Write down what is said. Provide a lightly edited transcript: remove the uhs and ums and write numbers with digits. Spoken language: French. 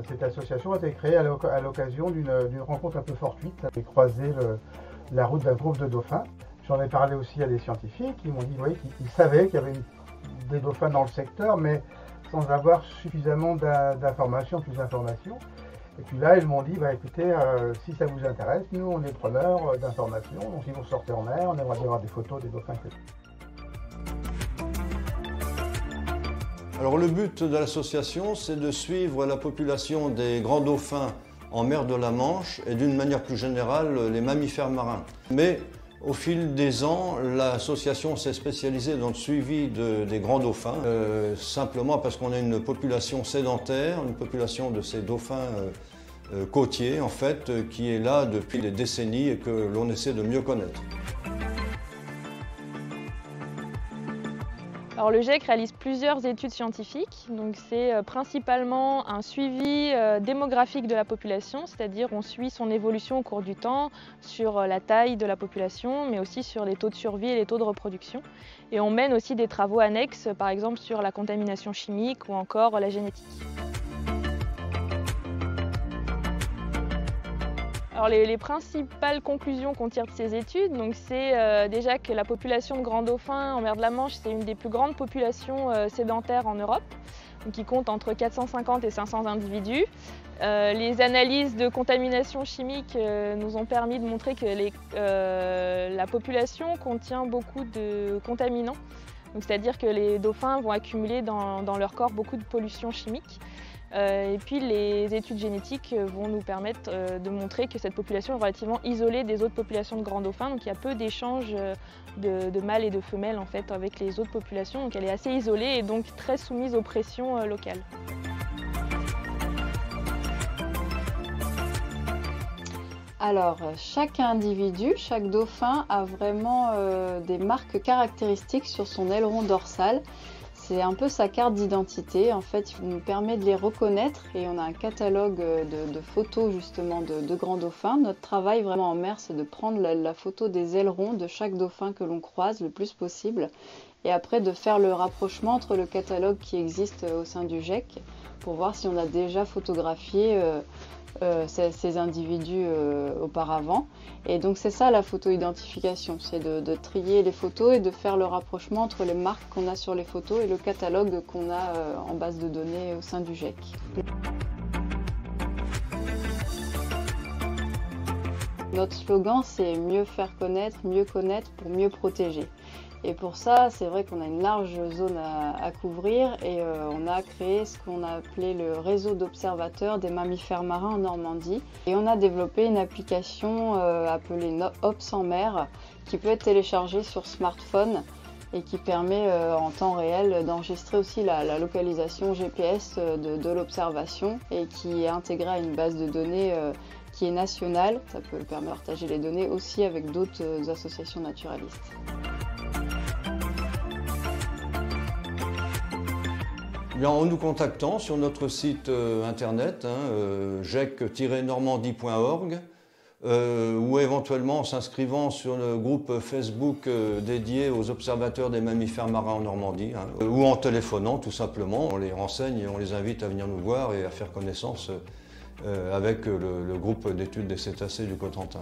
cette association a été créée à l'occasion d'une rencontre un peu fortuite. J'ai croisé la route d'un groupe de dauphins. J'en ai parlé aussi à des scientifiques qui m'ont dit qu'ils savaient qu'il y avait des dauphins dans le secteur, mais sans avoir suffisamment d'informations, plus d'informations. Et puis là, ils m'ont dit, écoutez, si ça vous intéresse, nous, on est preneurs d'informations. Donc, si vous sortez en mer, on aimerait bien avoir des photos des dauphins. Alors, le but de l'association, c'est de suivre la population des grands dauphins en mer de la Manche et d'une manière plus générale, les mammifères marins. Mais au fil des ans, l'association s'est spécialisée dans le suivi des grands dauphins, simplement parce qu'on a une population sédentaire, une population de ces dauphins côtiers, en fait, qui est là depuis des décennies et que l'on essaie de mieux connaître. Alors le GIEC réalise plusieurs études scientifiques, donc c'est principalement un suivi démographique de la population, c'est-à-dire on suit son évolution au cours du temps sur la taille de la population, mais aussi sur les taux de survie et les taux de reproduction. Et on mène aussi des travaux annexes, par exemple sur la contamination chimique ou encore la génétique. Alors les principales conclusions qu'on tire de ces études, c'est déjà que la population de grands dauphins en mer de la Manche, c'est une des plus grandes populations sédentaires en Europe, donc qui compte entre 450 et 500 individus. Les analyses de contamination chimique nous ont permis de montrer que la population contient beaucoup de contaminants, c'est-à-dire que les dauphins vont accumuler dans leur corps beaucoup de pollution chimique. Et puis les études génétiques vont nous permettre de montrer que cette population est relativement isolée des autres populations de grands dauphins, donc il y a peu d'échanges de mâles et de femelles en fait avec les autres populations, donc elle est assez isolée et donc très soumise aux pressions locales. Alors, chaque individu, chaque dauphin a vraiment des marques caractéristiques sur son aileron dorsal. C'est un peu sa carte d'identité, en fait, il nous permet de les reconnaître et on a un catalogue de photos justement de grands dauphins. Notre travail vraiment en mer, c'est de prendre la photo des ailerons de chaque dauphin que l'on croise le plus possible et après de faire le rapprochement entre le catalogue qui existe au sein du GIEC pour voir si on a déjà photographié ces individus auparavant. Et donc c'est ça la photo-identification, c'est de trier les photos et de faire le rapprochement entre les marques qu'on a sur les photos et le catalogue qu'on a en base de données au sein du GIEC. Notre slogan, c'est mieux faire connaître pour mieux protéger. Et pour ça, c'est vrai qu'on a une large zone à couvrir et on a créé ce qu'on a appelé le réseau d'observateurs des mammifères marins en Normandie. Et on a développé une application appelée OPS en mer qui peut être téléchargée sur smartphone et qui permet en temps réel d'enregistrer aussi la localisation GPS de l'observation et qui est intégrée à une base de données qui est nationale. Ça peut permettre de partager les données aussi avec d'autres associations naturalistes. Bien, en nous contactant sur notre site internet, giec-normandie.org, ou éventuellement en s'inscrivant sur le groupe Facebook dédié aux observateurs des mammifères marins en Normandie, ou en téléphonant tout simplement. On les renseigne et on les invite à venir nous voir et à faire connaissance avec le groupe d'études des cétacés du Cotentin.